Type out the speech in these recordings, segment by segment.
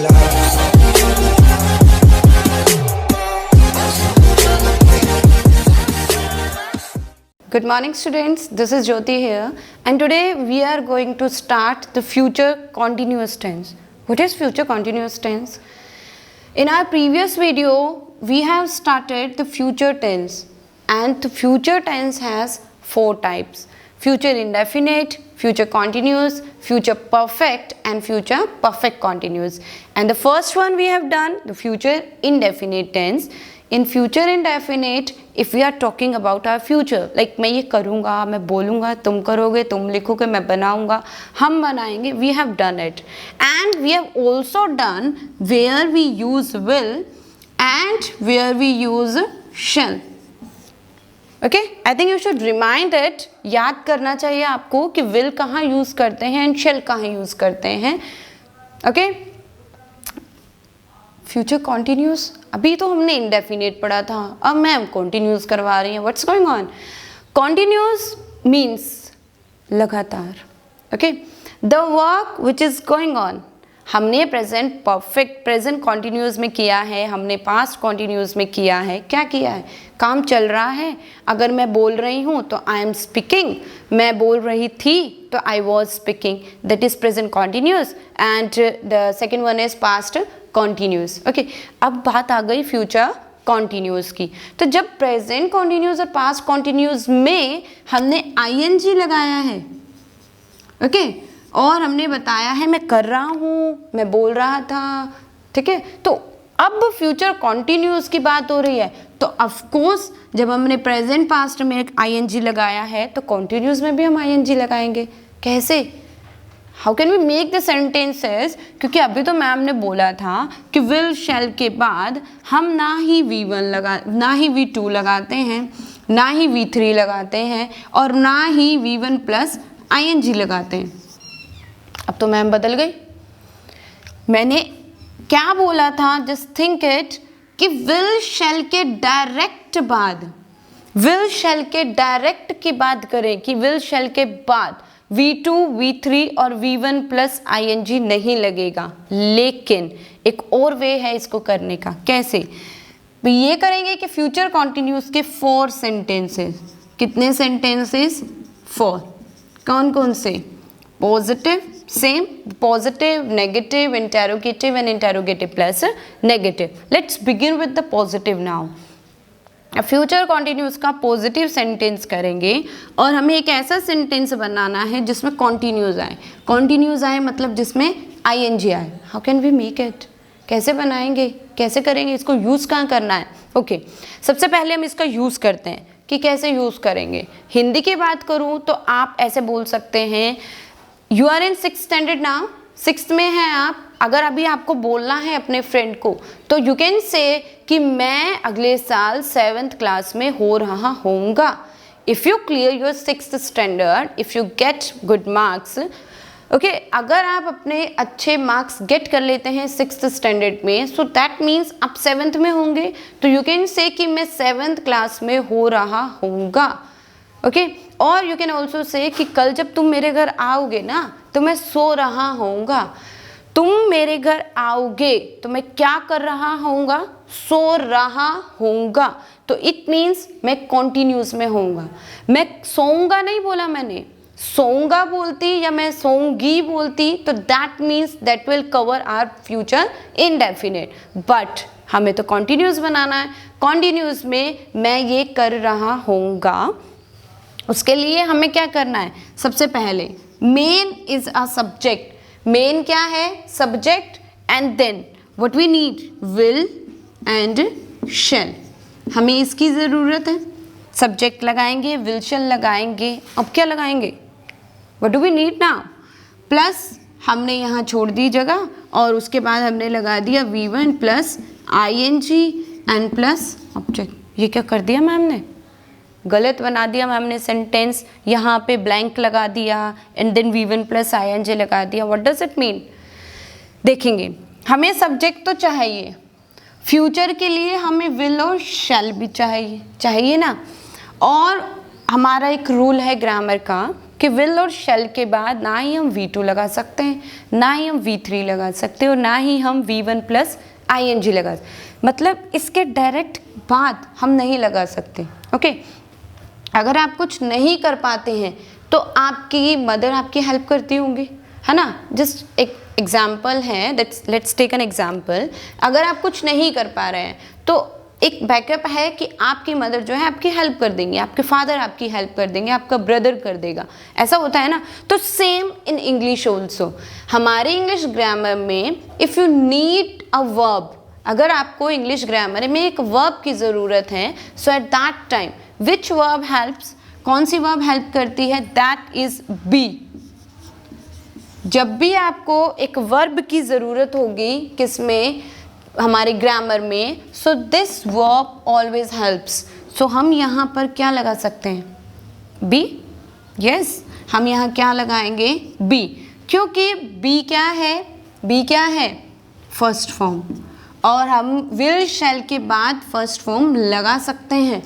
Good morning students, this is Jyoti here and today we are going to start the future continuous tense. What is future continuous tense? In our previous video, we have started the future tense and the future tense has 4 types. Future indefinite, future continuous, future perfect and future perfect continuous. And the first one we have done, the future indefinite tense. In future indefinite, if we are talking about our future, like मैं ये करूँगा, मैं बोलूँगा, तुम करोगे, तुम लिखोगे, मैं बनाऊँगा, हम बनाएंगे, we have done it. And we have also done where we use will and where we use shall. Okay? I think you should remind it, याद करना चाहिए आपको कि will कहाँ use करते हैं and shall कहाँ use करते हैं. Okay? फ्यूचर कॉन्टिन्यूस, अभी तो हमने इंडेफिनेट पढ़ा था, अब मैम कॉन्टिन्यूस करवा रही हैं. What's going on? Continuous means लगातार. Okay, the work which is going on, हमने प्रेजेंट परफेक्ट प्रेजेंट कॉन्टिन्यूस में किया है, हमने पास्ट कॉन्टिन्यूस में किया है. क्या किया है? काम चल रहा है. अगर मैं बोल रही हूँ तो आई एम स्पीकिंग, मैं बोल रही थी तो I was speaking, that is present continuous. And the second one is past continuous. Okay, अब बात आ गई फ्यूचर कॉन्टिन्यूस की. तो जब प्रेजेंट कॉन्टिन्यूस और पास्ट कॉन्टिन्यूस में हमने आईएनजी लगाया है, ओके, और हमने बताया है मैं कर रहा हूँ, मैं बोल रहा था, ठीक है, तो अब फ्यूचर कॉन्टिन्यूस की बात हो रही है. तो ऑफ कोर्स जब हमने प्रेजेंट पास्ट में आईएनजी लगाया है तो कॉन्टिन्यूस में भी हम आईएनजी लगाएंगे. कैसे? How can we make the sentences? क्योंकि अभी तो मैम ने बोला था कि विल शैल के बाद हम ना ही ना ही V2 लगाते हैं, ना ही V3 लगाते हैं और ना ही V1 प्लस ING लगाते हैं. अब तो मैम बदल गई. मैंने क्या बोला था? जस्ट थिंक इट कि विल शैल के डायरेक्ट बाद, विल शैल के डायरेक्ट की बात करें कि विल शैल के बाद V2, V3 और V1 प्लस ING नहीं लगेगा. लेकिन एक और वे है इसको करने का. कैसे? ये करेंगे कि फ्यूचर कॉन्टिन्यूस के 4 सेंटेंसेस. कितने सेंटेंसेस? 4. कौन कौन से? Positive, same, positive, negative, interrogative and interrogative plus negative. Let's begin with the positive now. Future continuous का पॉजिटिव सेंटेंस करेंगे और हमें एक ऐसा सेंटेंस बनाना है जिसमें कॉन्टिन्यूस आए. कॉन्टिन्यूस आए मतलब जिसमें ING आए. How can we make it? कैसे बनाएंगे, कैसे करेंगे, इसको यूज़ कहाँ करना है? ओके, सबसे पहले हम इसका यूज़ करते हैं कि कैसे यूज़ करेंगे. हिंदी की बात करूँ तो आप ऐसे बोल सकते हैं, you are in 6th standard now, 6th में हैं आप. अगर अभी आपको बोलना है अपने फ्रेंड को तो यू कैन से कि मैं अगले साल 7th क्लास में हो रहा होऊंगा. If you clear your 6th standard, if you get good marks, okay, अगर आप अपने अच्छे मार्क्स गेट कर लेते हैं 6th स्टैंडर्ड में, सो दैट मीन्स आप 7th में होंगे. तो यू कैन से कि मैं 7th क्लास में हो रहा होऊंगा. ओके, और यू कैन ऑल्सो से कि कल जब तुम मेरे घर आओगे ना तो मैं सो रहा होऊंगा. तुम मेरे घर आओगे तो मैं क्या कर रहा होऊंगा? सो रहा होऊंगा. तो इट मीन्स मैं कॉन्टिन्यूस में होऊंगा. मैं सोऊंगा नहीं बोला मैंने, सोऊंगा बोलती या मैं सोऊंगी बोलती तो that means that will cover our future indefinite. But हमें तो कॉन्टिन्यूस बनाना है. कॉन्टिन्यूस में मैं ये कर रहा होऊंगा, उसके लिए हमें क्या करना है? सबसे पहले main is a subject. Main क्या है? Subject. And then what we need? Will and shall. हमें इसकी ज़रूरत है. सब्जेक्ट लगाएंगे, विल शैल लगाएंगे. अब क्या लगाएंगे? What do we need now? Plus हमने यहाँ छोड़ दी जगह और उसके बाद हमने लगा दिया V1 plus ING and plus object. ये क्या कर दिया मैम ने? गलत बना दिया मैम ने सेंटेंस. यहाँ पे ब्लैंक लगा दिया and then V1 plus ING लगा दिया. What does it mean? देखेंगे, हमें सब्जेक्ट तो चाहिए, फ्यूचर के लिए हमें विल और शैल भी चाहिए ना. और हमारा एक रूल है ग्रामर का कि विल और शैल के बाद ना ही हम V2 लगा सकते हैं, ना ही हम V3 लगा सकते हैं और ना ही हम V1 प्लस ing लगा सकते, मतलब इसके डायरेक्ट बाद हम नहीं लगा सकते। ओके, अगर आप कुछ नहीं कर पाते हैं तो आपकी मदर आपकी हेल्प करती होंगी, है ना। जस्ट एक एग्जाम्पल है, लेट्स टेक एन एग्जाम्पल। अगर आप कुछ नहीं कर पा रहे हैं तो एक बैकअप है कि आपकी मदर जो है आपकी हेल्प कर देंगे, आपके फादर आपकी हेल्प कर देंगे, आपका ब्रदर कर देगा, ऐसा होता है ना। तो सेम इन इंग्लिश ऑल्सो, हमारे इंग्लिश ग्रामर में if you need a verb, अगर आपको इंग्लिश ग्रामर में एक वर्ब की ज़रूरत है, so at that time which verb helps, कौन सी वर्ब हेल्प करती है, दैट इज बी। जब भी आपको एक वर्ब की ज़रूरत होगी किसमें, हमारे ग्रामर में, so this verb always helps. So हम यहाँ पर क्या लगा सकते हैं, बी। यस, हम यहाँ क्या लगाएंगे, बी, क्योंकि बी क्या है, बी क्या है, फर्स्ट फॉर्म, और हम विल शैल के बाद फर्स्ट फॉर्म लगा सकते हैं।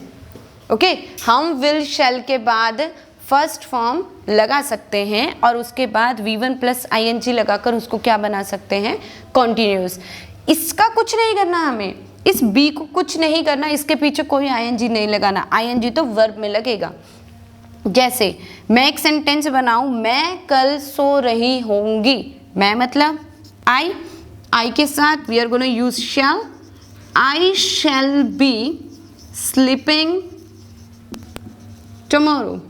ओके, हम विल शैल के बाद फर्स्ट फॉर्म लगा सकते हैं और उसके बाद V1 प्लस ing लगाकर उसको क्या बना सकते हैं, कॉन्टिन्यूस। इसका कुछ नहीं करना हमें, इस बी को कुछ नहीं करना, इसके पीछे कोई ing नहीं लगाना, ing तो वर्ब में लगेगा। जैसे मैं एक सेंटेंस बनाऊं, मैं कल सो रही होंगी, मैं मतलब आई के साथ we are gonna use shall, I shall be sleeping tomorrow,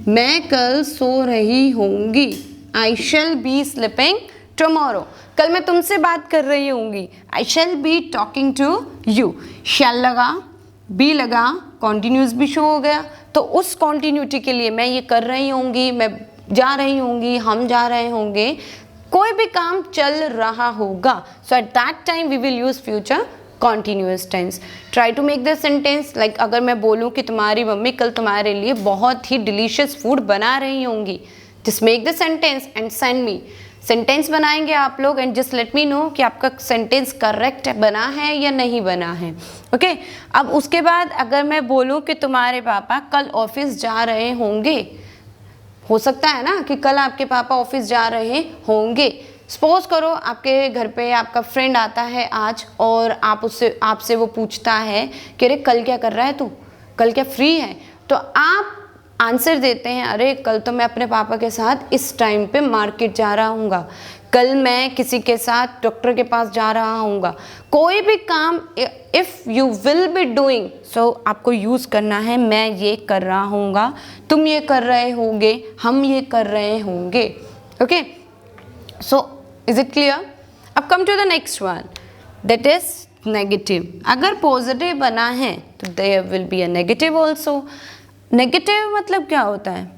मैं कल सो रही होंगी, I shall be sleeping tomorrow, कल मैं तुमसे बात कर रही होंगी, I shall be talking to you, shall लगा, बी लगा, कॉन्टिन्यूस भी शो हो गया। तो उस कॉन्टिन्यूटी के लिए मैं ये कर रही होंगी, मैं जा रही होंगी, हम जा रहे होंगे, कोई भी काम चल रहा होगा, so at that time we will use future continuous tense. Try to make the sentence like, अगर मैं बोलूँ कि तुम्हारी मम्मी कल तुम्हारे लिए बहुत ही डिलीशियस फूड बना रही होंगी, just make the sentence and send me. Sentence बनाएंगे आप लोग and just let me know कि आपका सेंटेंस करेक्ट बना है या नहीं बना है। ओके, अब उसके बाद अगर मैं बोलूँ कि तुम्हारे पापा कल ऑफिस जा रहे होंगे, हो सकता है ना कि कल आपके पापा ऑफिस जा रहे होंगे। सपोज करो आपके घर पे आपका फ्रेंड आता है आज और आपसे वो पूछता है कि अरे कल क्या कर रहा है तू, कल क्या फ्री है, तो आप आंसर देते हैं, अरे कल तो मैं अपने पापा के साथ इस टाइम पे मार्केट जा रहा हूँगा, कल मैं किसी के साथ डॉक्टर के पास जा रहा हूँगा। कोई भी काम if you will be doing, so आपको यूज़ करना है मैं ये कर रहा हूँगा, तुम ये कर रहे होंगे, हम ये कर रहे होंगे। Okay, so is it clear? अब come to the next one, that is negative. अगर पॉजिटिव बना है तो there will be a negative also. Negative मतलब क्या होता है?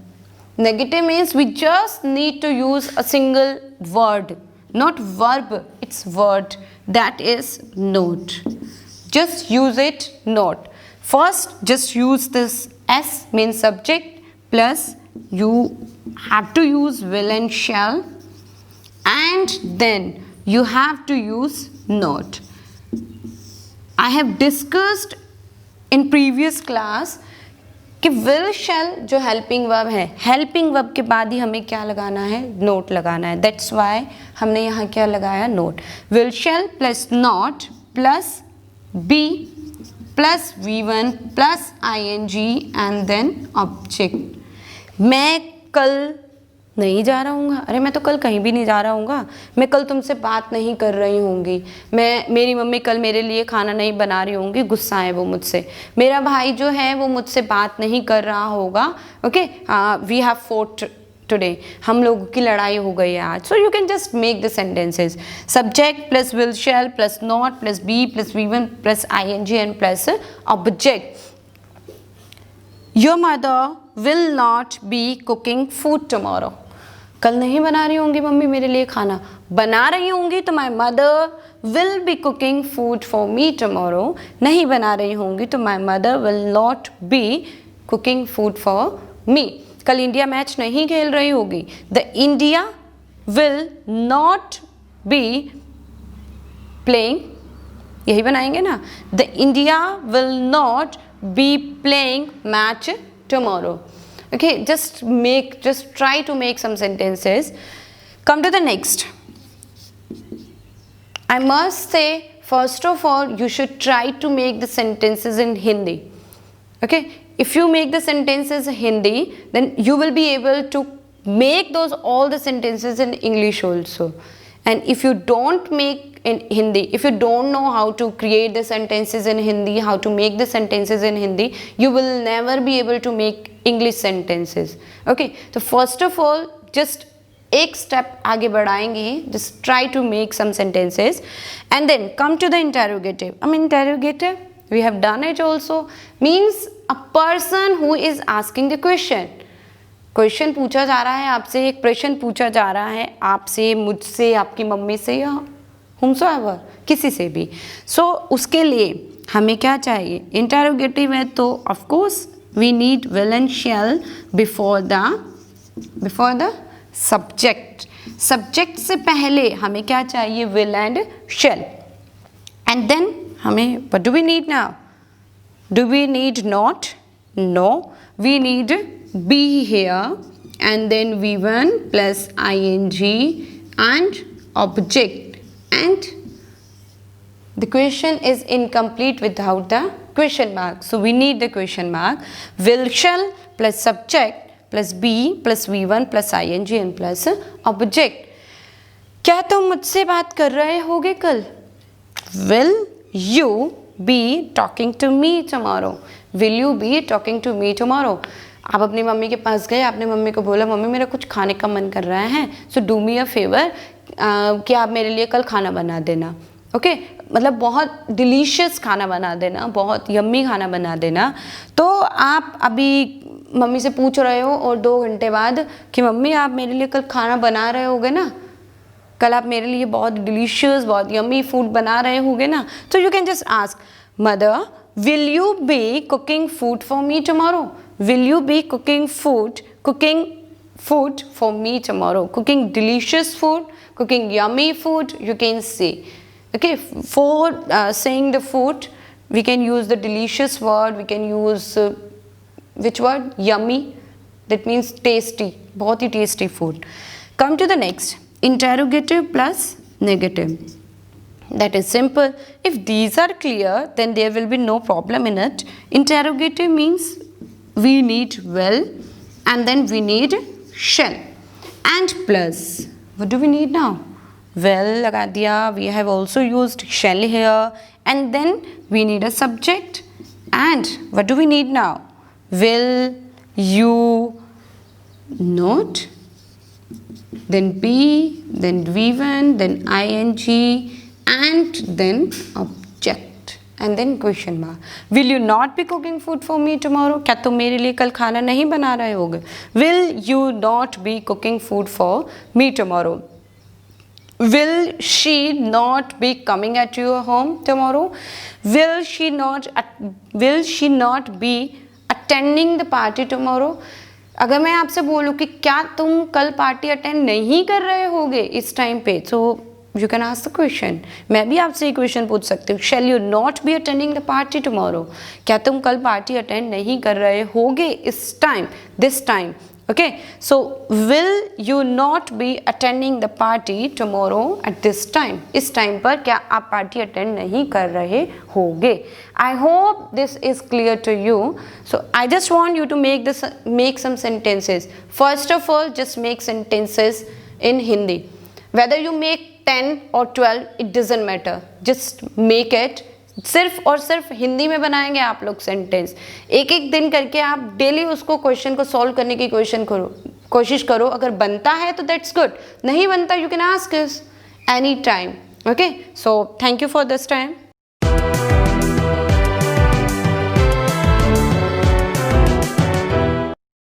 Negative means we just need to use a single word, not verb, it's word, that is not. Just use it, not. First, just use this S means subject plus you have to use will and shall, and then you have to use not. I have discussed in previous class कि will शैल जो helping verb है, helping verb के बाद ही हमें क्या लगाना है, note लगाना है। दैट्स वाई हमने यहाँ क्या लगाया, note. Will shall plus not plus be plus V1 plus ing and then object. मैं कल नहीं जा रहा हूँगा, अरे मैं तो कल कहीं भी नहीं जा रहा हूँगा, मैं कल तुमसे बात नहीं कर रही होंगी, मेरी मम्मी कल मेरे लिए खाना नहीं बना रही होंगी, गुस्सा है वो मुझसे, मेरा भाई जो है वो मुझसे बात नहीं कर रहा होगा। Okay, we have fought today, हम लोगों की लड़ाई हो गई है आज। So you can just make the sentences, subject plus will shall plus not plus be plus V1 plus ing and plus object. Your mother will not be cooking food tomorrow, कल नहीं बना रही होंगी मम्मी मेरे लिए खाना, बना रही होंगी तो my mother will be cooking food for me tomorrow, नहीं बना रही होंगी तो my mother will not be cooking food for me. कल इंडिया मैच नहीं खेल रही होगी, the India will not be playing, यही बनाएंगे ना, the India will not be playing match tomorrow. Okay, just try to make some sentences. Come to the next. I must say, first of all, you should try to make the sentences in Hindi. Okay, if you make the sentences in Hindi, then you will be able to make all the sentences in English also. And if you don't make in Hindi, if you don't know how to create the sentences in Hindi, how to make the sentences in Hindi, you will never be able to make English sentences. Okay, so first of all, just एक step आगे बढ़ाएंगे, just try to make some sentences and then come to the interrogative. Interrogative, we have done it also, means a person who is asking the question. Question पूछा जा रहा है आपसे, एक प्रश्न पूछा जा रहा है आपसे, मुझसे, आपकी मम्मी से या whomsoever, किसी से भी. सो उसके लिए हमें क्या चाहिए? इंटरोगेटिव है तो of course we need will and shall before the subject. Subject से पहले हमें क्या चाहिए? will and shall. And then हमें what do we need now? Do we need not? No, we need be here and then V1 plus ing and object, and the question is incomplete without the question mark, so we need the question mark. Will shall plus subject plus be plus V1 plus ing and plus object. क्या तुम मुझसे बात कर रहे होगे कल? Will you be talking to me tomorrow? Will you be talking to me tomorrow? आप अपनी मम्मी के पास गए, आपने मम्मी को बोला मम्मी मेरा कुछ खाने का मन कर रहा है, so do me a favour, कि आप मेरे लिए कल खाना बना देना. ओके, मतलब बहुत डिलीशियस खाना बना देना, बहुत यम्मी खाना बना देना. तो आप अभी मम्मी से पूछ रहे हो और 2 घंटे बाद कि मम्मी आप मेरे लिए कल खाना बना रहे होगे ना, कल आप मेरे लिए बहुत डिलीशियस, बहुत यम्मी फूड बना रहे होगे ना. तो you can just ask mother, will you be cooking food for me tomorrow? Will you be cooking food for me tomorrow? Cooking delicious food, cooking yummy food, you can say. Okay, for saying the food, we can use the delicious word, we can use which word? Yummy. That means tasty, बहुत ही tasty food. Come to the next, interrogative plus negative. That is simple. If these are clear, then there will be no problem in it. Interrogative means we need will and then we need shall and plus. What do we need now? Will लगा दिया. We have also used shall here and then we need a subject. And what do we need now? Will, you, not, then be, then V1, then ing, and then object, and then question mark. Will you not be cooking food for me tomorrow? क्या तुम मेरे लिए कल खाना नहीं बना रहे होगे? Will you not be cooking food for me tomorrow? Will she not be coming at your home tomorrow? Will she not be attending the party tomorrow? अगर मैं आपसे बोलूँ कि क्या तुम कल पार्टी अटेंड नहीं कर रहे होगे इस टाइम पे, तो you can ask the question. मैं भी आपसे ये क्वेश्चन पूछ सकती हूँ, shall you not be attending the party tomorrow? क्या तुम कल पार्टी अटेंड नहीं कर रहे होगे इस time, this time? Okay, so will you not be attending the party tomorrow at this time? इस टाइम पर क्या आप पार्टी अटेंड नहीं कर रहे होगे? I hope this is clear to you. So I just want you to make some sentences. First of all, just make sentences in Hindi. Whether you make 10 or 12, it doesn't matter. Just make it. सिर्फ और सिर्फ हिंदी में बनाएंगे आप लोग sentence. एक एक दिन करके आप डेली उसको क्वेश्चन को सॉल्व करने की कोशिश करो. अगर बनता है तो दैट्स गुड, नहीं बनता you can ask us any time. Okay, so thank you for this time.